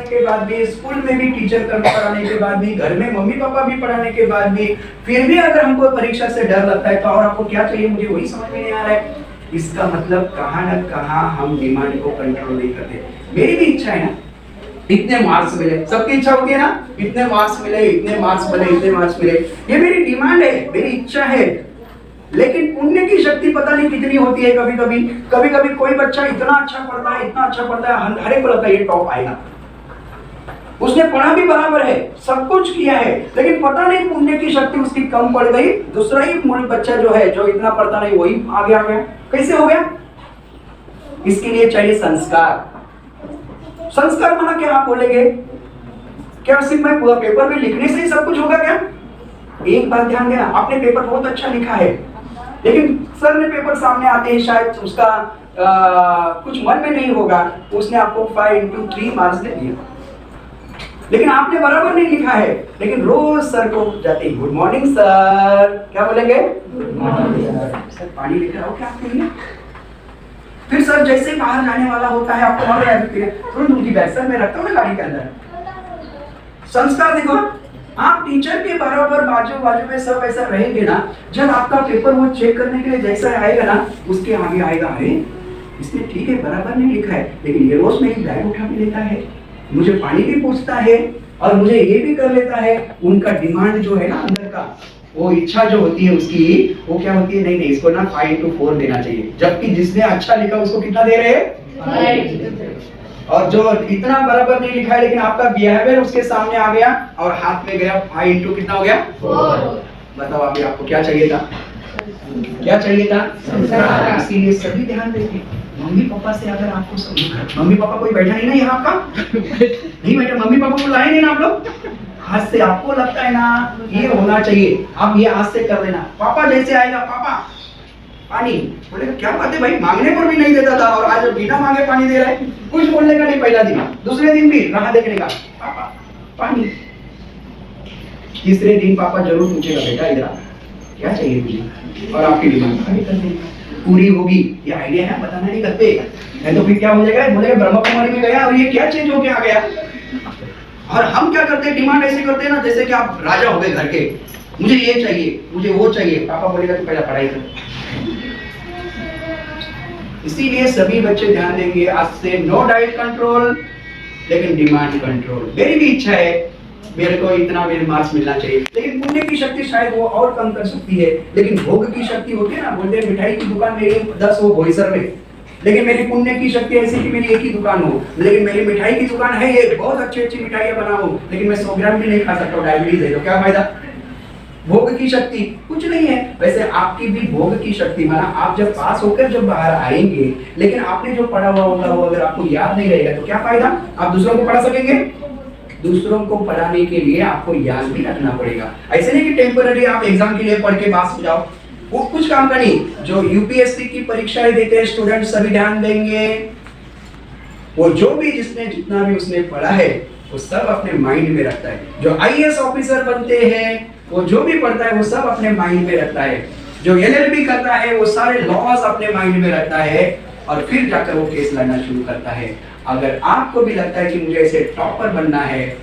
पढ़ाने के बाद भी, स्कूल में भी टीचर पढ़ाने के बाद भी, घर में मम्मी पापा भी पढ़ाने के बाद भी, फिर भी अगर हमको परीक्षा से डर लगता है तो और आपको क्या चाहिए, मुझे वही समझ में नहीं आ रहा है। इसका मतलब कहाँ न कहाँ हम डिमांड को कंट्रोल नहीं करते। मेरी भी इच्छा है ना इतने मार्क्स मिले, सबकी इच्छा होती है ना इतने मार्क्स मिले, इतने मार्क्स मिले, इतने मार्क्स मिले, ये मेरी डिमांड है, मेरी इच्छा है। लेकिन पुण्य की शक्ति पता नहीं कितनी होती है। कभी कभी कोई बच्चा इतना अच्छा पढ़ता है, इतना अच्छा पढ़ता है, हर एक को लगता है ये टॉप आएगा, उसने पढ़ा भी बराबर है, सब कुछ किया है, लेकिन पता नहीं पुण्य की शक्ति उसकी कम पड़ गई, दूसरा ही बच्चा जो है जो इतना पढ़ता नहीं वही आगे आ गया। कैसे हो गया? इसके लिए चाहिए संस्कार। संस्कार माना क्या आप बोलेंगे? क्या सिर्फ मैं पूरा पेपर में लिखने से ही सब कुछ होगा क्या? एक बात ध्यान देना, आपने पेपर बहुत अच्छा लिखा है, लेकिन सर ने पेपर सामने आते ही शायद उसका कुछ मन में नहीं होगा, उसने आपको 5/3 मार्क्स दे दिया, लेकिन आपने बराबर नहीं लिखा है। लेकिन रोज सर को जाते ही गुड मॉर्निंग सर, क्या बोलेंगे? Good morning sir. पानी लेकर आओ क्या आपके लिए? फिर सर जैसे ही बाहर जाने वाला होता है आपको वहां तुरंत उनकी बैग सर में रखता हूँ ना गाड़ी के अंदर। संस्कार देखो, आप टीचर के बराबर बाजू में सब ऐसा रहेंगे ना, जब आपका पेपर वो चेक करने के लिए जैसा आएगा ना, उसके आगे आएगा, अरे इसने ठीक है बराबर नहीं लिखा है, लेकिन ये रोज मेरी बैग उठा के लेता है, मुझे पानी भी पूछता है और मुझे ये भी कर लेता है। उनका डिमांड जो है ना अंदर का, वो इच्छा जो होती है उसकी, वो क्या होती है, नहीं इसको ना 5/4 देना चाहिए, जबकि जिसने अच्छा लिखा उसको कितना दे रहे हैं? और जो इतना बराबर नहीं लिखा है लेकिन आपका बिहेवियर उसके सामने आ गया और हाथ में गया 5 कितना हो गया? 4। बताओ अभी आपको क्या चाहिए था? क्या चाहिए था? इसीलिए सभी ध्यान देंगे। मम्मी पापा से अगर आपको मम्मी पापा कोई बैठा नहीं ना यहाँ आपका नहीं बैठा, मम्मी पापा को लाए नहीं ना आप लोग, हाथ से आपको लगता है ना ये होना चाहिए, आप ये हाथ से कर देना। पापा जैसे आएगा, पापा पानी, बोलेगा क्या बात है भाई, मांगने पर भी नहीं देता था और आज बिना मांगे पानी दे रहा है। कुछ बोलने का नहीं पहला दिन, दूसरे दिन भी राह देखने का, पापा पानी। तीसरे दिन पापा जरूर पूछेगा बेटा इधर क्या चाहिए तुझे, और आपकी डिमांड पूरी होगी। ये आइडिया है, बताना नहीं करते, नहीं तो फिर क्या हो जाएगा, बोलेगा ब्रह्मा कुमारी में गया और ये क्या चेंज होके आ गया। और हम क्या करते हैं, डिमांड ऐसे करते हैं ना जैसे कि आप राजा हो गए घर के, मुझे ये चाहिए, मुझे वो चाहिए। पापा बोलेगा तू पहला पढ़ाई कर। इसीलिए सभी बच्चे ध्यान देंगे आज से, नो डाइट कंट्रोल लेकिन डिमांड कंट्रोल। मेरी भी इच्छा है मेरे को इतना मेरे मार्क्स मिलना चाहिए, लेकिन पुण्य की शक्ति शायद वो और कम कर सकती है, लेकिन भोग की शक्ति होती है ना, बोलते हैं मिठाई की दुकान मेरी 10 हो बोईसर में, लेकिन मेरी पुण्य की शक्ति ऐसी कि मेरी एक ही दुकान हो, लेकिन मेरी मिठाई की दुकान है ये, बहुत अच्छी मिठाइयां बनाऊं, लेकिन मैं 100 ग्राम भी नहीं खा सकता, डायबिटीज है, तो क्या फायदा? भोग की शक्ति कुछ नहीं है। वैसे आपकी भी भोग की शक्ति, माना आप जब पास होकर जब बाहर आएंगे, लेकिन आपने जो पढ़ा हुआ होगा वो अगर आपको याद नहीं रहेगा तो क्या फायदा? आप दूसरों को पढ़ा सकेंगे? दूसरों को पढ़ाने के लिए आपको याद भी रखना पड़ेगा। ऐसे नहीं कि टेम्पररी आप एग्जाम के लिए पढ़ के पास हो जाओ, वो कुछ काम का नहीं। जो यूपीएससी की परीक्षाएं देते हैं स्टूडेंट सभी ध्यान देंगे, वो जो भी जिसने जितना भी उसने पढ़ा है वो सब अपने माइंड में रखता है। जो आईएएस ऑफिसर बनते हैं वो जो भी पढ़ता है वो सब अपने माइंड में रखता है। जो एलएलबी करता है वो सारे लॉज अपने माइंड में रखता है और फिर जाकर वो केस लड़ना शुरू करता है। अगर आपको भी लगता है कि मुझे ऐसे टॉपर बनना है,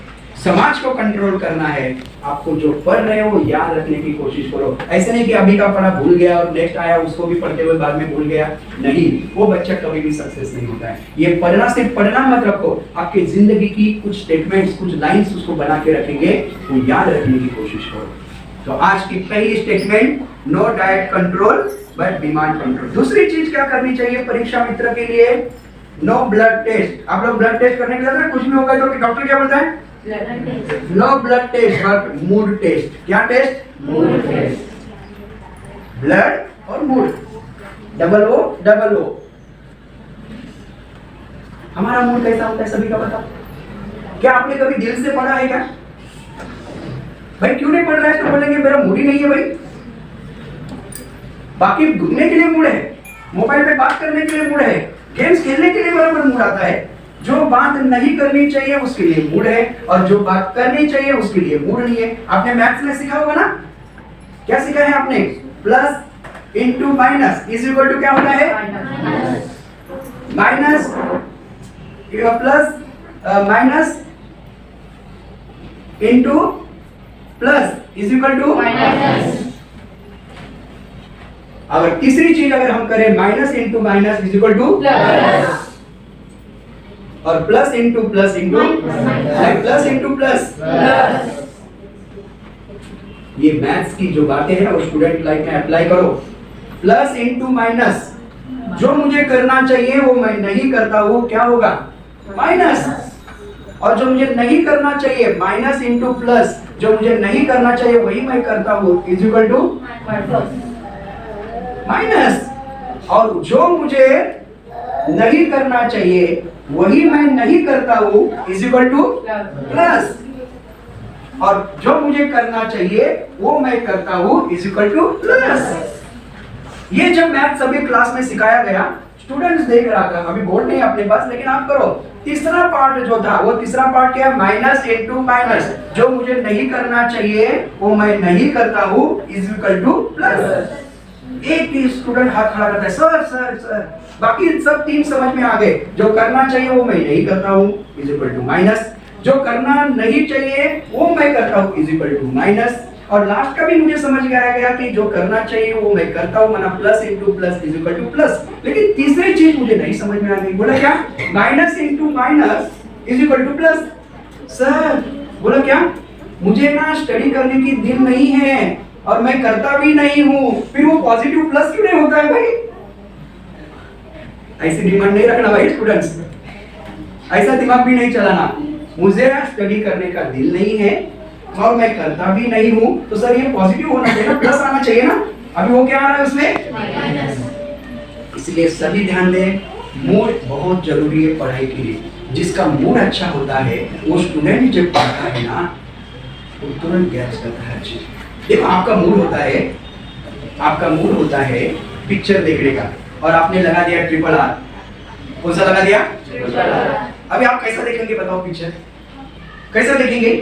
समाज को कंट्रोल करना है, आपको जो पढ़ रहे हो वो याद रखने की कोशिश करो। ऐसे नहीं कि अभी का पढ़ा भूल गया और नेक्स्ट आया उसको भी पढ़ते हुए बाद में भूल गया, नहीं, वो बच्चा कभी भी सक्सेस नहीं होता है। ये पढ़ना सिर्फ पढ़ना मत रखो, आपकी जिंदगी की कुछ स्टेटमेंट्स, कुछ लाइंस उसको बना के रखेंगे, वो याद रखने की कोशिश करो। तो आज की पहली statement, no diet control but demand control. दूसरी चीज क्या करनी चाहिए परीक्षा मित्र के लिए? No blood test. आप लोग ब्लड टेस्ट करने के लिए कुछ भी होगा तो डॉक्टर क्या बोलता है? No blood test but mood test. क्या टेस्ट? Mood test. ब्लड और मूड, डबल ओ। हमारा मूड कैसा होता है सभी का पता? क्या आपने कभी दिल से पढ़ा है क्या? भाई क्यों नहीं पढ़ रहा है तो बोलेंगे मेरा मूड ही नहीं है भाई। बाकी घूमने के लिए मूड है, मोबाइल पे बात करने के लिए मूड है, गेम्स खेलने के लिए बराबर मूड आता है। जो बात नहीं करनी चाहिए उसके लिए मूड है और जो बात करनी चाहिए उसके लिए मूड नहीं है। आपने मैथ्स में सीखा होगा ना, क्या सीखा है आपने? Plus into minus is equal to क्या होता है? Minus plus minus into plus is equal to minus. अगर तीसरी चीज अगर हम करें minus into minus is equal to plus. और plus into plus into plus into plus. ये मैथ्स की जो बातें हैं ना वो स्टूडेंट लाइफ में अप्लाई करो। प्लस इंटू माइनस, जो मुझे करना चाहिए वो मैं नहीं करता हूँ, क्या होगा? माइनस। और जो मुझे नहीं करना चाहिए माइनस इंटू प्लस, जो मुझे नहीं करना चाहिए वही मैं करता हूँ इज इक्वल टू माइनस। और जो मुझे नहीं करना चाहिए वही मैं नहीं करता हूँ इज इक्वल टू प्लस। और जो मुझे करना चाहिए वो मैं करता हूँ इज इक्वल टू प्लस। ये जब मैथ सभी क्लास में सिखाया गया, स्टूडेंट्स देख रहा था, अभी बोर्ड नहीं अपने पास लेकिन आप करो। तीसरा पार्ट जो था वो तीसरा पार्ट क्या है? माइनस इंटू माइनस, जो मुझे नहीं करना चाहिए वो मैं नहीं करता हूँ इज इक्वल टू प्लस। एक भी स्टूडेंट हाथ खड़ा करता है सर सर सर, बाकी सब तीन समझ में आ गए। जो करना चाहिए वो मैं नहीं करता हूँ इज इक्वल टू माइनस, जो करना नहीं चाहिए वो मैं करता हूँ इज इक्वल टू माइनस। और लास्ट का भी मुझे समझ में आया गया कि जो करना चाहिए वो मैं करता हूँ, माना plus into plus is equal to plus. लेकिन तीसरी चीज मुझे नहीं समझ में आ गई, बोला क्या? Minus into minus is equal to plus. Sir बोला क्या? मुझे ना स्टडी करने की दिल नहीं है और मैं करता भी नहीं हूँ, फिर वो पॉजिटिव प्लस क्यों नहीं होता है भाई? ऐसी डिमांड नहीं रखना भाई स्टूडेंट्स, ऐसा दिमाग भी नहीं चलाना। मुझे स्टडी करने का दिल नहीं है और मैं करता भी नहीं हूँ, तो सर ये पॉजिटिव होना चाहिए ना, प्लस आना चाहिए ना। अभी वो क्या आ रहा है उसमें? माइनस। इसलिए सभी ध्यान दें, मूड बहुत जरूरी है पढ़ाई के लिए। जिसका मूड अच्छा होता है वो स्टूडेंट जब पढ़ता है ना वो तुरंत गैस करता है। अच्छी देखो, आपका मूड होता है पिक्चर देखने का और आपने लगा दिया ट्रिपल आर। कौन सा लगा दिया? अभी आप कैसा देखेंगे बताओ पिक्चर? कैसा देखेंगे?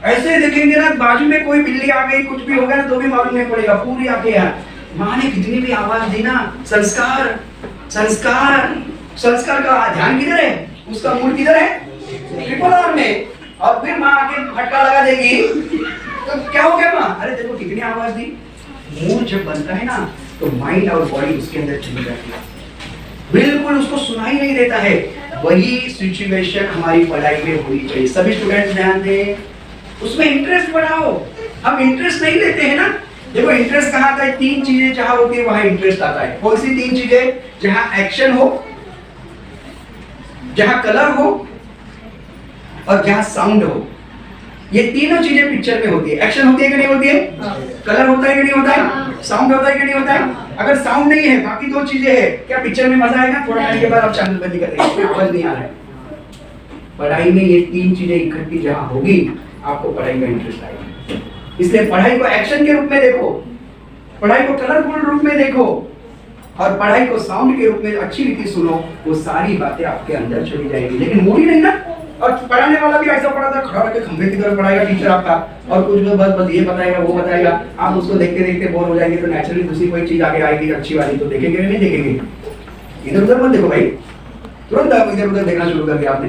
ऐसे देखेंगे ना, बाजू में कोई बिल्ली आ गई कुछ भी हो गया ना तो भी मालूम नहीं पड़ेगा, पूरी आके यार माँ ने कितनी भी आवाज दी ना, संस्कार संस्कार संस्कार का ध्यान किधर है? उसका मूड किधर है? ट्रिपल आर में। और फिर माँ आके फटका लगा देगी तो क्या हो गया माँ? अरे देखो कितनी आवाज दी। मूड जब बनता है ना तो माइंड और बॉडी उसके अंदर चली जाती है, बिल्कुल उसको सुनाई नहीं देता है। वही सिचुएशन हमारी पढ़ाई में होनी चाहिए। सभी स्टूडेंट्स ध्यान दें, उसमें इंटरेस्ट बढ़ाओ। हम इंटरेस्ट नहीं लेते हैं ना। देखो इंटरेस्ट कहाँ आता है? तीन चीजें जहां होती है वहां इंटरेस्ट आता है। कौन सी तीन चीजें? जहां एक्शन हो, जहां कलर हो और जहां साउंड हो। ये तीनों चीजें पिक्चर में होती है। एक्शन होती है कि नहीं होती है? कलर होता है कि नहीं होता है? साउंड होता है कि नहीं होता है? अगर साउंड नहीं है, बाकी दो चीजें है, क्या पिक्चर में मजा आएगा? थोड़ा टाइम के बाद आप चैनल बंद कर देंगे, आवाज नहीं आ रहा है। पढ़ाई में ये तीन चीजें इकट्ठी जहां होगी आपको पढ़ाई का इंटरेस्ट आएगा। इसलिए पढ़ाई को एक्शन के रूप में देखो, पढ़ाई को कलरफुल रूप में देखो और पढ़ाई को साउंड के रूप में अच्छी रीति सुनो। वो सारी बातें आपके अंदर चली जाएगी। लेकिन मूड ही नहीं ना। और पढ़ाने वाला भी ऐसा पढ़ा था, खड़ा होकर खंभे की तरफ पढ़ाएगा टीचर आपका, और कुछ बस ये बताएगा वो बताएगा। आप उसको देखते देखते बोर हो जाएंगे तो नेचुरली दूसरी कोई चीज आगे आएगी अच्छी वाली, तो देखेंगे नहीं देखेंगे? इधर उधर मत देखो भाई, तुरंत आप इधर उधर देखना शुरू कर दिया आपने।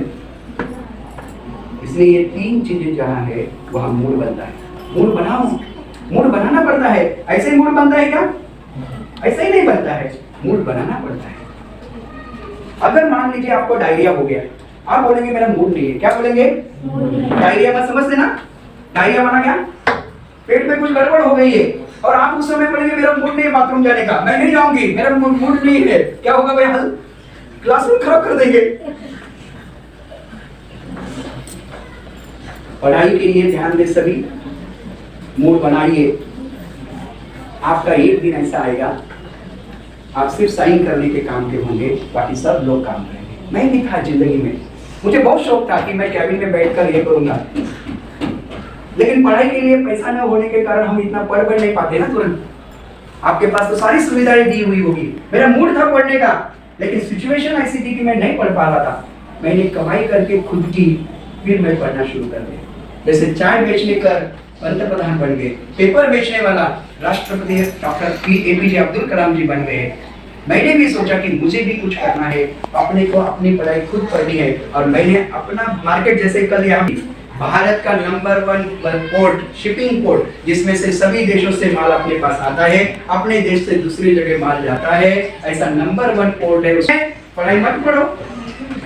इसलिए ये तीन चीजें जहाँ है वहाँ मूड बनता है। मूड बनाओ, मूड बनाना पड़ता है। ऐसे ही मूड बनता है क्या? ऐसा ही नहीं बनता है, मूड बनाना पड़ता है। अगर मान लीजिए आपको डायरिया हो गया, आप बोलेंगे मेरा मूड नहीं है, क्या बोलेंगे? डायरिया मत समझ लेना। डायरिया माना क्या? पेट में कुछ गड़बड़ हो गई है और आप उस समय बोलेंगे मेरा मूड नहीं है बाथरूम जाने का, मैं नहीं जाऊंगी, मेरा मूड नहीं है। क्या होगा भाई? हल क्लासरूम खराब कर देंगे। पढ़ाई के लिए ध्यान दें सभी, मूड बनाइए। आपका एक दिन ऐसा आएगा आप सिर्फ साइन करने के काम के होंगे, बाकी सब लोग काम करेंगे। मैं भी था जिंदगी में, मुझे बहुत शौक था कि मैं कैबिन में बैठकर ये करूंगा, लेकिन पढ़ाई के लिए पैसा न होने के कारण हम इतना पढ़ नहीं पाते ना तुरंत। आपके पास तो सारी सुविधाएं दी हुई होगी। मेरा मूड था पढ़ने का, लेकिन सिचुएशन ऐसी थी कि मैं नहीं पढ़ पा रहा था। मैंने कमाई करके खुद की, फिर मैं पढ़ना शुरू कर दिया। जैसे चाय बेचने कर पंतप्रधान बन गए, पेपर बेचने वाला राष्ट्रपति डॉक्टर APJ अब्दुल कलाम जी बन गए। मैंने भी सोचा कि मुझे भी कुछ करना है, अपने को अपनी पढ़ाई खुद करनी है, और मैंने अपना मार्केट जैसे कल यहाँ भारत का नंबर 1 पोर्ट, शिपिंग पोर्ट, जिसमें से सभी देशों से माल अपने पास आता है, अपने देश से दूसरी जगह माल जाता है, ऐसा नंबर 1 पोर्ट है। उसमें पढ़ाई मत पढ़ो।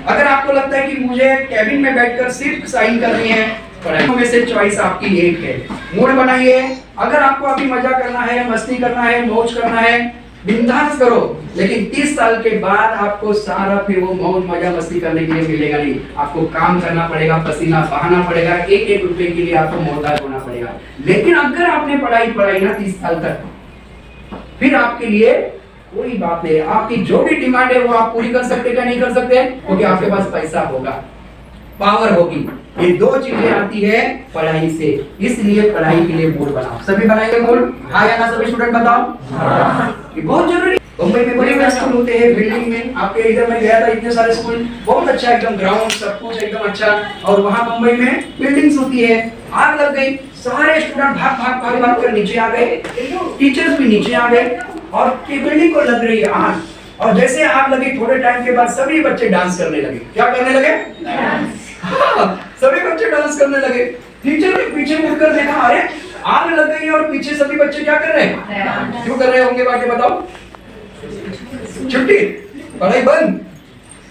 अगर आपको लगता है कि मुझे कैबिन में बैठकर सिर्फ साइन करनी है, पढ़ाई में से चॉइस आपकी एक है। मूड बनाइए। अगर आपको अभी मजा करना है, मस्ती करना है, मौज करना है, बिंदास करो, लेकिन 30 साल के बाद आपको सारा फिर वो मौज मजा मस्ती करने के लिए मिलेगा नहीं। आपको काम करना पड़ेगा, पसीना बहाना पड़ेगा, एक एक रुपए के लिए आपको मोहताज होना पड़ेगा। लेकिन अगर आपने पढ़ाई ना 30 साल तक, फिर आपके लिए कोई बात नहीं। आपकी जो भी डिमांड है वो आप पूरी कर सकते क्या नहीं कर सकते, क्योंकि आपके पास पैसा होगा, पावर होगी। ये दो चीजें आती है पढ़ाई से, इसलिए पढ़ाई के लिए मूड बनाओ। सभी बनाएंगे मूड? हाँ या ना सभी स्टूडेंट बताओ? ये बहुत जरूरी। मुंबई में बड़े बड़े स्कूल होते हैं, बिल्डिंग में। आपके इधर में गया था, इतने सारे स्कूल, बहुत अच्छा एकदम ग्राउंड, सब कुछ एकदम अच्छा। और वहाँ मुंबई में बिल्डिंग्स होती है, आग लग गई, सारे स्टूडेंट भाग कर नीचे आ गए, टीचर्स भी नीचे आ गए, और बिल्डिंग को लग रही है आग। और जैसे आग लगी, थोड़े टाइम के बाद सभी बच्चे डांस करने लगे। क्या करने लगे? सभी बच्चे डांस करने लगे। टीचर ने पीछे मुड़कर देखा, अरे आग लग गई है और पीछे सभी बच्चे क्या कर रहे हैं? क्यों कर रहे होंगे बाकी बताओ? छुट्टी, पढ़ाई बंद,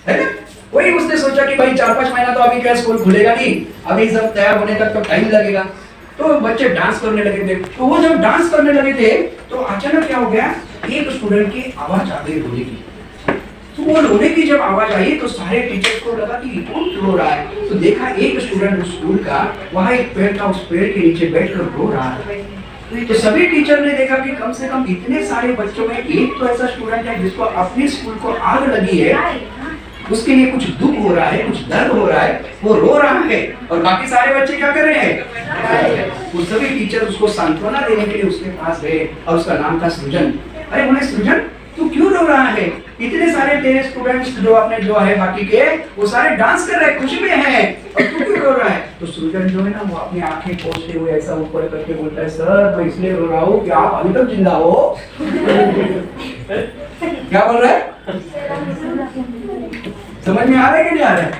है ना? वही उसने सोचा कि भाई 4-5 महीना तो अभी क्या स्कूल खुलेगा नहीं, अभी सब तैयार होने तक तो टाइम लगेगा। तो बच्चे डांस करने लगे थे। तो वो जब डांस करने लगे थे तो अचानक क्या हो गया, एक स्टूडेंट की आवाज आ गई रोने की। तो वो रोने की जब आवाज आई तो सारे टीचर्स को लगा कि कौन रो रहा है। तो देखा एक स्टूडेंट उस स्कूल का, वहाँ एक पेड़ था, उस पेड़ के नीचे बैठकर रो रहा है। तो सभी टीचर ने देखा कि कम से कम इतने सारे बच्चों में एक तो ऐसा स्टूडेंट है जिसको अपने स्कूल को आग लगी है, उसके लिए कुछ दुख हो रहा है, कुछ दर्द हो रहा है, वो रो रहा है, और बाकी सारे बच्चे क्या कर रहे हैं? वो सभी टीचर उसको सांत्वना देने के लिए उसके पास गए, और उसका नाम था सृजन। अरे बोले, सृजन तू क्यों रो रहा है? इतने सारे तेरे स्टूडेंट्स जो अपने जो है बाकी के, वो सारे डांस कर रहे हैं, खुशी में हैं, और तू क्यों रो रहा है? तो सृजन जो है ना, वो अपनी आंखें पोंछते हुए ऐसा ऊपर करके बोलता है, सर मैं इसलिए रो रहा हूँ कि आप अभी तक जिंदा हो। क्या बोल रहा है? समझ में आ रहा है कि नहीं आ रहा है?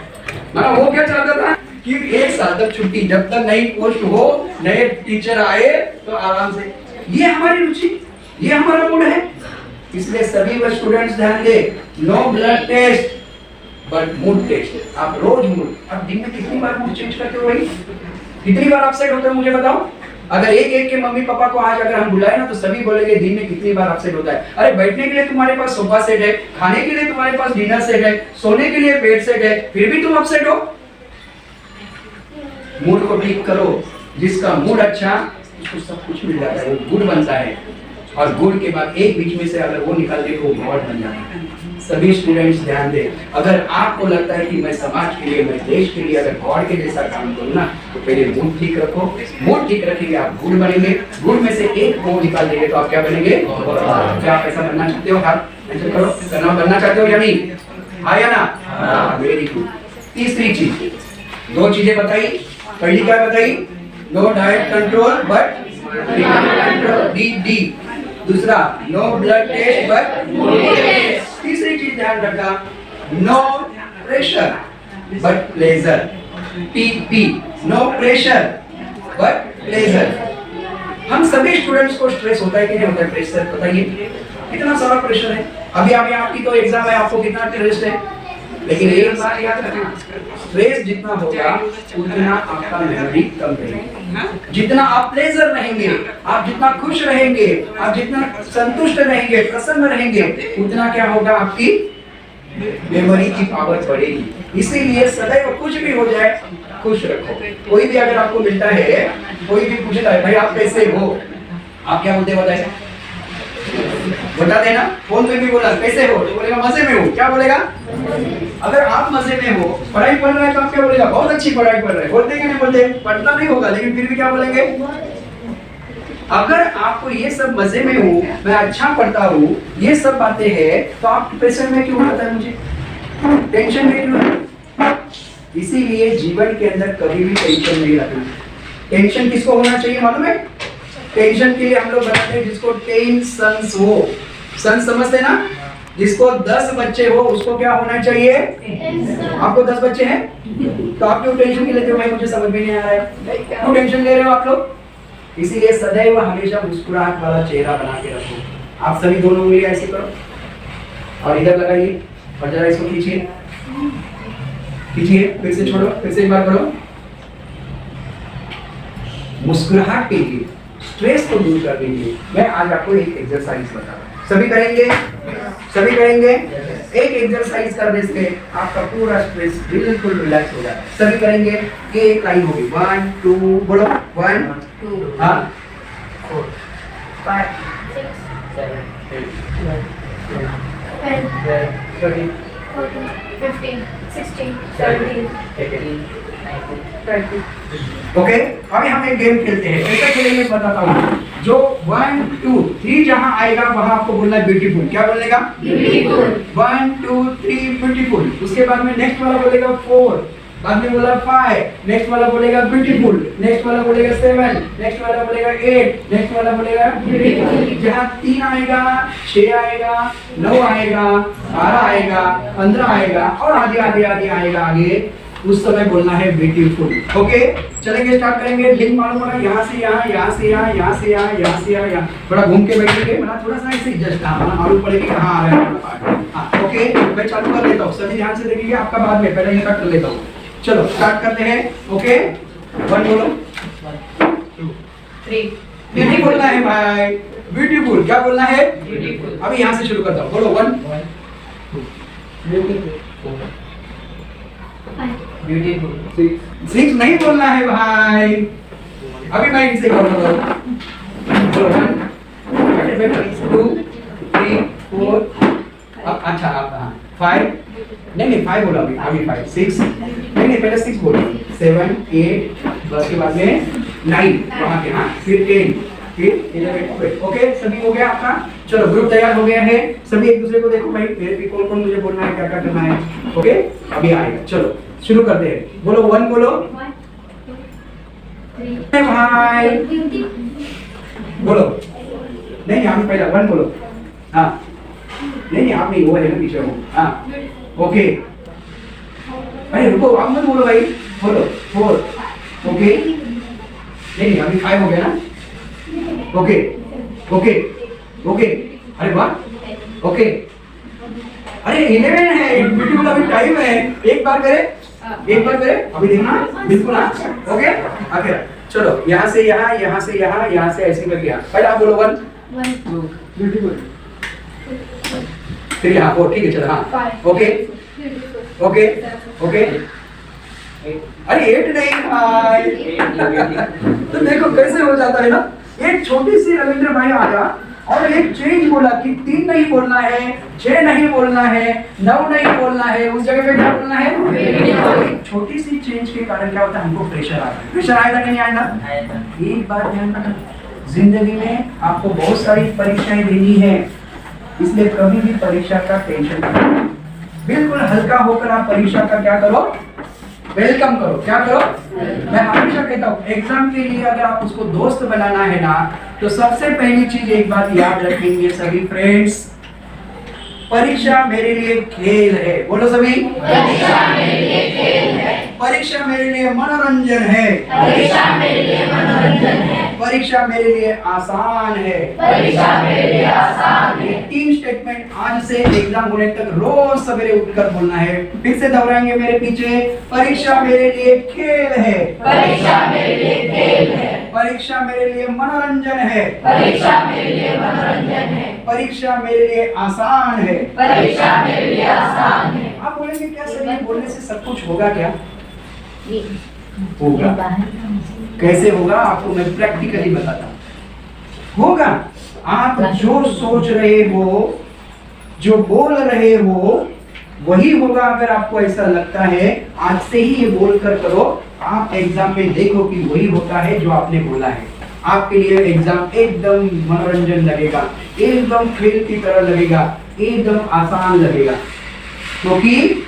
मतलब वो क्या चाहता था कि 1 साल तक छुट्टी, जब तक नई पोस्ट हो, नए टीचर आए तो आराम से। ये हमारी रुचि, ये हमारा मूड है। इसलिए सभी स्टूडेंट्स ध्यान दे, no blood test but mood test. आप रोज मूड, आप दिन में कितनी बार मूड चेंज करते हो भाई? कितनी बार अपसेट होते हो मुझे बताओ? अगर एक के मम्मी पापा को आज अगर हम बुलाए ना, तो सभी बोलेंगे दिन में कितनी बार अपसेट होता है। अरे बैठने के लिए तुम्हारे पास सोफा सेट है, खाने के लिए तुम्हारे पास डिनर सेट है, सोने के लिए बेड सेट है, फिर भी तुम अपसेट हो। मूड को ठीक करो। जिसका मूड अच्छा, उसको सब कुछ मिल जाता है, वो गुड़ बनता है, और गुड़ के बाद एक बीच में से अगर वो निकाल दे तो वो गॉड बन जाता है। सभी स्टूडेंट्स ध्यान दें, अगर आपको लगता है कि मैं समाज के लिए, मैं देश के लिए अगर गॉड के जैसा काम करूँ ना, तो पहले मूड ठीक रखो। मूड ठीक रखेंगे आप गुड़ बनेंगे, गुड़ में से एक वो निकाल देंगे तो आप क्या बनेंगे? क्या आप ऐसा बनना चाहते हो? हाथ ऐसे करो, करना बनना चाहते हो या नहीं? हाँ या ना? Very good. तीसरी चीज, 2 चीजें बताई। पहली क्या बताई? No diet control but D. दूसरा, नो ब्लड टेस्ट बट। तीसरी चीज ध्यान रखा, no pressure but pleasure. P, no pressure but pleasure. हम सभी स्टूडेंट्स को स्ट्रेस होता है कि नहीं होता है? प्रेशर बताइए, कितना सारा प्रेशर है। अभी आपकी तो एग्जाम है, आपको कितना स्ट्रेस है? लेकिन एक बात याद रखना, स्ट्रेस जितना होगा उतना आपका मेमोरी कम रहेगी। जितना आप प्लेजर रहेंगे, आप जितना खुश रहेंगे, आप जितना संतुष्ट रहेंगे, प्रसन्न रहेंगे, उतना क्या होगा? आपकी मेमोरी की पावर बढ़ेगी। इसीलिए सदैव कुछ भी हो जाए खुश रखो। कोई भी अगर आपको मिलता है, कोई भी पूछता है भाई आप कैसे हो, आप क्या बोलते बताए? बता देना। फोन पे भी बोला कैसे हो, तो बोलेगा मजे में हो। क्या बोलेगा? अगर आप मजे में हो, पढ़ाई पढ़ रहे हैं, तो आप क्या बोलेगा? बहुत अच्छी पढ़ाई पढ़ रहे हैं। बोलते कि नहीं बोलते? पढ़ता नहीं होगा, लेकिन फिर भी क्या बोलेंगे? अगर आपको ये सब मजे में हो, मैं अच्छा पढ़ता हूँ, ये सब बातें हैं, तो आप डिप्रेशन में क्यों आता है? मुझे टेंशन में क्यों है? इसीलिए जीवन के अंदर कभी भी टेंशन नहीं रखना। टेंशन किसको होना चाहिए मालूम है? टेंशन के लिए हम लोग बनाते हैं जिसको टेंशन हो। सन समझते ना? जिसको 10 बच्चे हो उसको क्या होना चाहिए? आपको 10 बच्चे हैं तो आप क्यों टेंशन लेते हो? भाई मुझे समझ में नहीं आ रहा है, क्यों टेंशन ले रहे हो आप लोग? इसीलिए सदैव हमेशा मुस्कुराहट वाला चेहरा बना के रखो। आप सभी दोनों उंगलियां ऐसे करो और इधर लगाइए और जरा इसको खींचिए, खींचिए, फिर से छोड़ो, फिर से एक बार करो। मुस्कुराहट कीजिए, स्ट्रेस को दूर कर दीजिए। मैं आज आपको एक एक्सरसाइज बता रहा हूँ, सभी करेंगे? सभी करेंगे? एक एक्सरसाइज करने से आपका पूरा स्ट्रेस बिल्कुल रिलैक्स हो जाएगा। सभी करेंगे? ये एक लाइन होगी, 1 2 बोलो, 1 2 हाँ 4 5 6 7 8 9 10 11 12 13 14 15 16 17 18 19 ओके, अभी हम एक गेम खेलते हैं। कैसे खेलेंगे बताता हूँ। जो 1 2 3 जहाँ आएगा वहाँ आपको बोलना है ब्यूटीफुल। क्या बोलेगा? ब्यूटीफुल। 1 2 3 ब्यूटीफुल। उसके बाद में नेक्स्ट वाला बोलेगा 4, बाद में बोला 5, नेक्स्ट वाला बोलेगा ब्यूटीफुल, नेक्स्ट वाला बोलेगा 7, नेक्स्ट वाला बोलेगा 8, नेक्स्ट वाला बोलेगा ब्यूटीफुल। जहाँ 3 आएगा, 6 आएगा, 9 आएगा, 12 आएगा, 15 आएगा और आगे आगे आगे आएगा आगे, उस समय बोलना है ब्यूटीफुल। ओके, चलेंगे, स्टार्ट करेंगे। लिंक मालूम होगा, यहाँ से यहाँ, यहाँ से यहाँ, यहाँ से यहाँ, यहाँ से यहाँ, यहाँ थोड़ा घूम के बैठेंगे, मतलब थोड़ा सा ऐसे जस्ट मालूम पड़ेगी कहाँ आ रहा है। हाँ ओके, मैं चालू कर लेता हूँ, सभी ध्यान से देखिए, आपका बाद में, पहले ये कर लेता हूँ। चलो स्टार्ट करते हैं। ओके, 1 बोलो, 1 2 3 ब्यूटी बोलना है भाई, ब्यूटीफुल। क्या बोलना है? ब्यूटीफुल। अभी यहाँ से शुरू करता हूँ, बोलो 1 ब्यूटीफुल। 6 नहीं बोलना है भाई, अभी मैं इनसे करूँगा। 1 2 3 4 अच्छा आप 5 नहीं 5 बोला अभी 5 6 नहीं पहले 6 बोलो, 7 8 बस के बाद में 9 वहाँ के, हाँ फिर 10 फिर 11। ओके, सभी हो गया आपका? चलो ग्रुप तैयार हो गया है, सभी एक दूसरे को देखो भाई, फिर भी कौन कौन मुझे बोलना है, क्या क्या करना है। ओके, अभी आएगा, चलो शुरू करते हैं। बोलो 1 बोलो, 1 2 3 भाई बोलो, नहीं आप पहले 1 बोलो, हाँ नहीं आप नहीं, वो है ना पीछे वो, हाँ ओके। अरे रुको, आप मत बोलो भाई, बोलो 4 ओके, नहीं अभी 5 हो गया ना, ओके ओके ओके, अरे वाह ओके, अरे 11 है, ब्यूटीफुल अभी टाइम है, एक बार करे अभी देखना बिल्कुल, ओके आगे चलो, यहाँ से यहाँ, यहाँ से यहाँ, यहाँ से ऐसे करके यहाँ, पहले आप बोलो 1 2 ब्यूटीफुल, फिर यहाँ 4, ठीक है चलो, हाँ ओके ओके ओके, अरे 8 नहीं भाई तो देखो कैसे हो जाता है ना। एक छोटी सी रविंद्र भाई आया और एक चेंज बोला कि 3 नहीं बोलना है, 6 नहीं बोलना है, 9 नहीं बोलना है, उस जगह पे क्या बोलना है? एक छोटी सी चेंज के कारण क्या होता है, हमको प्रेशर आता है। प्रेशर आएगा कि नहीं आएगा? एक बात ध्यान रखना, जिंदगी में आपको बहुत सारी परीक्षाएं देनी है, इसलिए कभी भी परीक्षा का टेंशन मत लो, बिल्कुल हल्का होकर आप परीक्षा का क्या करो, वेलकम करो। क्या करो? मैं हमेशा कहता हूँ एग्जाम के लिए अगर आप उसको दोस्त बनाना है ना, तो सबसे पहली चीज एक बात याद रखेंगे सभी फ्रेंड्स, परीक्षा मेरे लिए खेल है। बोलो सभी, परीक्षा मेरे लिए खेल है, परीक्षा मेरे लिए मनोरंजन है, परीक्षा मेरे लिए मनोरंजन है, परीक्षा मेरे लिए आसान है, परीक्षा मेरे लिए आसान है। 3 स्टेटमेंट आज से एग्जाम होने तक रोज सवेरे उठकर बोलना है। फिर से दोहराएंगे मेरे पीछे, परीक्षा मेरे लिए खेल है, परीक्षा मेरे लिए खेल है, परीक्षा मेरे लिए मनोरंजन है, परीक्षा मेरे लिए मनोरंजन है, परीक्षा मेरे लिए आसान है, परीक्षा मेरे लिए आसान है। आप बोलेंगे क्या सर, ये बोलने से सब कुछ होगा क्या? होगा। कैसे होगा आपको मैं प्रैक्टिकली बताता हूँ। होगा, आप जो सोच रहे हो, जो बोल रहे हो वही होगा। अगर आपको ऐसा लगता है आज से ही ये बोल कर करो, आप एग्जाम में देखो कि वही होता है जो आपने बोला है। आपके लिए एग्जाम एकदम मनोरंजन लगेगा, एकदम खेल की तरह लगेगा, एकदम आसान लगेगा, क्योंकि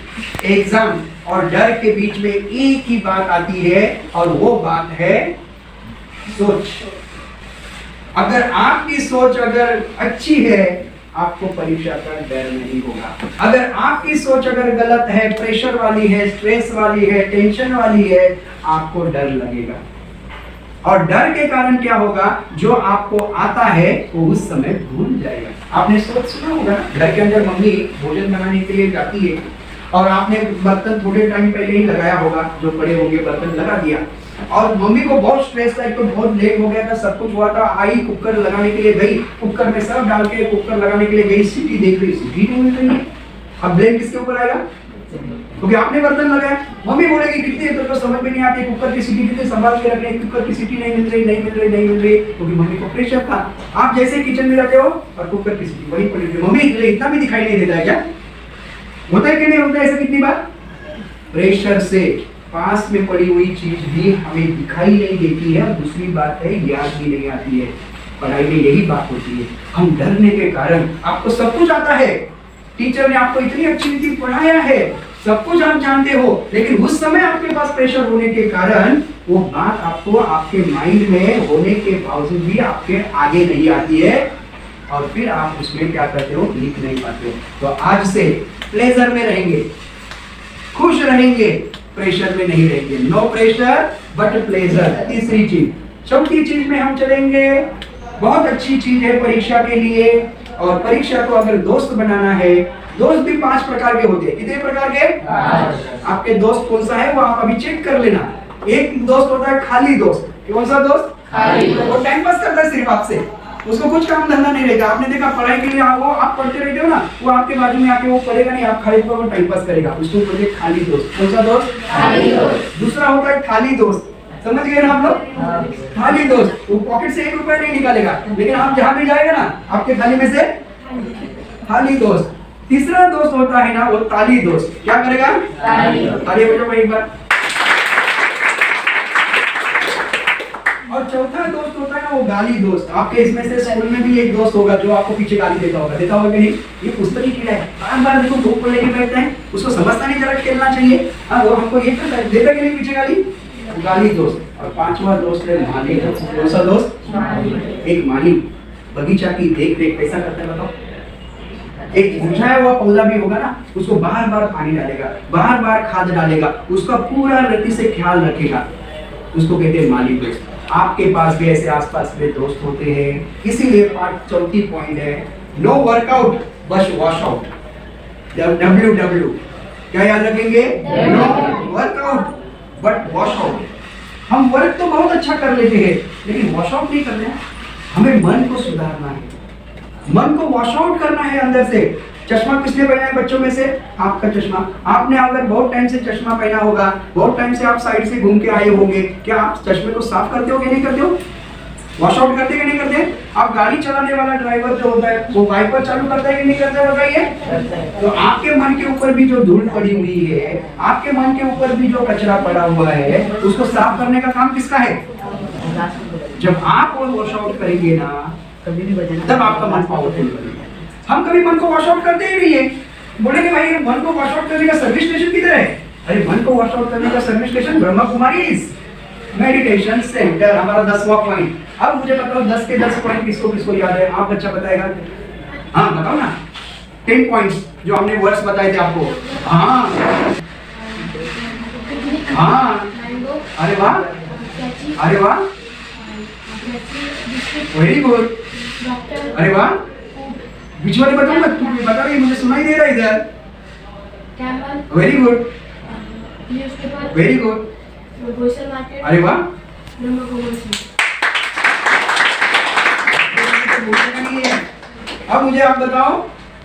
एग्जाम और डर के बीच में एक ही बात आती है और वो बात है सोच। अगर आपकी सोच अगर अच्छी है आपको परीक्षा का डर नहीं होगा। अगर आपकी सोच अगर गलत है, प्रेशर वाली है, स्ट्रेस वाली है, टेंशन वाली है, आपको डर लगेगा। और डर के कारण क्या होगा, जो आपको आता है वो उस समय भूल जाएगा। आपने सोच सुना होगा, घर के अंदर मम्मी भोजन बनाने के लिए जाती है और आपने बर्तन थोड़े टाइम पहले ही लगाया होगा, जो पड़े होंगे बर्तन लगा दिया, और मम्मी को बहुत स्ट्रेस था, एक तो बहुत लेट हो गया था, सब कुछ हुआ था, आई कुकर लगाने के लिए गई, कुकर में सब डाल के कुकर लगाने के लिए गई, सीटी देख रही, सीटी नहीं मिल रही है। अब ब्लेम किसके ऊपर आएगा, क्योंकि आपने बर्तन लगाया। मम्मी बोलेगी कितनी है तो समझ में नहीं आती, कुकर की सीटी कितने संभाल के रखने, कुकर की सीटी नहीं मिल रही, नहीं मिल रही, नहीं मिल रही, क्योंकि मम्मी को प्रेशर था। आप जैसे किचन में रहते हो और कुकर की सीटी वही पड़ी, मम्मी इतना भी दिखाई नहीं देता है क्या? होता है कि नहीं होता है ऐसा? कितनी बार प्रेशर से पास में पड़ी हुई चीज भी हमें दिखाई नहीं देती है, और दूसरी बात है याद भी नहीं आती है। पढ़ाई में यही बात होती है, हम डरने के कारण, आपको सब कुछ आता है, टीचर ने आपको इतनी अच्छी रीति पढ़ाया है, सब कुछ आप जानते हो, लेकिन उस समय आपके पास प्रेशर होने के कारण वो बात आपको आपके माइंड में होने के बावजूद भी आपके आगे नहीं आती है, और फिर आप उसमें क्या करते हो, लिख नहीं पाते हो। तो आज से प्लेजर में रहेंगे, खुश रहेंगे, प्रेशर में नहीं रहेंगे। No pressure but pleasure. तीसरी चीज, चौथी चीज में हम चलेंगे, बहुत अच्छी चीज है परीक्षा के लिए, और परीक्षा को अगर दोस्त बनाना है, दोस्त भी 5 प्रकार के होते हैं। कितने प्रकार के? आपके दोस्त कौन सा है वो आप अभी चेक कर लेना। एक दोस्त होता है खाली दोस्त। कौन सा दोस्त? खाली। वो टाइम पास करता है सिर्फ आपसे, उसको कुछ काम धंधा नहीं रहता। आपने देखा पढ़ाई के लिए वो आप पढ़ते रहते हो ना, वो आपके बाजू में आके वो पढ़ेगा नहीं, आप खड़े होकर वो टाइम पास करेगा, उसको बोलते हैं खाली दोस्त। कौन सा दोस्त? खाली दोस्त। दूसरा होता है खाली दोस्त, समझ गए ना आप लोग? खाली दोस्त, वो पॉकेट से 1 रुपया नहीं निकालेगा, लेकिन आप जहां भी जाएगा ना आपके थाली में से खाली दोस्त। तीसरा दोस्त होता है ना वो ताली दोस्त। क्या करेगा? ताली। ताली बजाओ एक बार। और चौथा दोस्त होता है ना वो गाली दोस्त। आपके इसमें से स्कूल में भी एक दोस्त होगा जो आपको पीछे गाली देता होगा कि नहीं, ये पुस्तक ही कीड़ा है, बार-बार देखो बुक को लेके बैठता है, उसको समझता नहीं, जरा खेलना चाहिए। हाँ, वो हमको ये करता है, देता कि नहीं पीछे गाली? गाली दोस्त। और 5वां दोस्त है माली दोस्त। कौन सा दोस्त? एक माली बगीचा की देख रेख कैसा करता है बताओ? एक मुरझाया हुआ पौधा भी होगा ना, उसको बार बार पानी डालेगा, बार बार खाद डालेगा, उसका पूरा रति से ख्याल रखेगा, उसको कहते हैं माली दोस्त। आपके पास भी ऐसे आसपास में दोस्त होते हैं, इसीलिए चौथी पॉइंट है, नो वर्कआउट बस वॉश आउट। WW क्या याद रखेंगे? No workout but wash out. हम वर्क तो बहुत अच्छा कर लेते हैं, लेकिन वॉश आउट नहीं कर रहे हैं। हमें मन को सुधारना है, मन को वॉश आउट करना है अंदर से। चश्मा किसने पहना है बच्चों में से? आपका चश्मा। आपने अगर बहुत टाइम से चश्मा पहना होगा, बहुत टाइम से आप साइड से घूम के आए होंगे, क्या आप चश्मे को साफ करते हो कि नहीं करते हो? वॉश आउट करते कि नहीं करते? आप गाड़ी चलाने वाला ड्राइवर जो होता है वो वाइपर चालू करता है कि नहीं करता है, बताइए। तो आपके मन के ऊपर भी जो धूल पड़ी हुई है, आपके मन के ऊपर भी जो कचरा पड़ा हुआ है, उसको साफ करने का काम किसका है? जब आप वो वॉश आउट करेंगे ना, तब आपका मन पावरफुल बनेगा। हम कभी मन को वॉश आउट करते ही नहीं है। बोलेंगे भाई मन को वॉश आउट करने का सर्विस स्टेशन किधर है? अरे मन को वॉश आउट करने का service station Brahma Kumari meditation centre, हमारा 10वां पॉइंट। अब मुझे बताओ 10 के 10 पॉइंट किसको किसको याद है? आप बच्चा बताएगा? हाँ बताओ ना, 10 पॉइंट्स जो हमने वर्ड्स बताए थे आपको। हाँ हाँ, अरे वाह, अरे वाह, वेरी गुड, अरे वाह। बीच वाले बताऊंगा, तू बता रही, मुझे सुनाई दे रहा है इधर। वेरी गुड, वेरी गुड, अरे वाह। अब मुझे आप बताओ,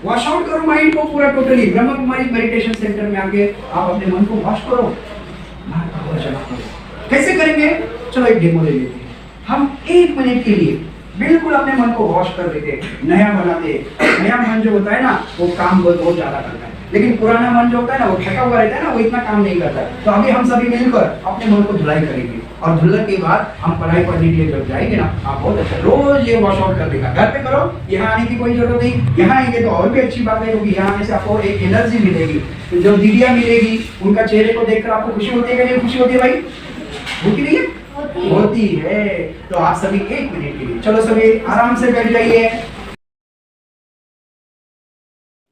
वॉश आउट करो माइंड को पूरा totally. Brahma Kumari meditation centre में आके आप अपने मन को वॉश करो, कैसे करेंगे? चलो एक डेमो ले लेते हैं। हम 1 मिनट के लिए बिल्कुल अपने मन को वॉश कर देते, नया बनाते। नया मन जो होता है ना वो काम बहुत ज्यादा करता है, लेकिन पुराना मन जो होता है ना वो थका हुआ रहता है ना, वो इतना काम नहीं करता। तो अभी हम सभी मिलकर अपने मन को धुलाई करेंगे, और धुलने के बाद हम पढ़ाई पढ़ने के लिए जब जाएंगे ना, आप बहुत अच्छा रोज ये वॉश आउट कर देगा। घर पे करो, यहाँ आने की कोई जरूरत नहीं। यहाँ आएंगे तो और भी अच्छी बात है, क्योंकि यहाँ आने से आपको एक एनर्जी मिलेगी, जो दीदियाँ मिलेगी, उनका चेहरे को देखकर आपको खुशी होती है कि नहीं खुशी होती है भाई? होती नहीं है? होती है। तो आप सभी 1 मिनट के लिए, चलो सभी आराम से बैठ जाइए।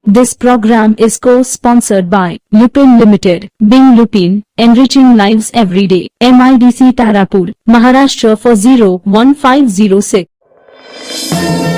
This program is co-sponsored by Lupin Limited, Bing Lupin, enriching lives every day. MIDC Tarapur, Maharashtra 4015006.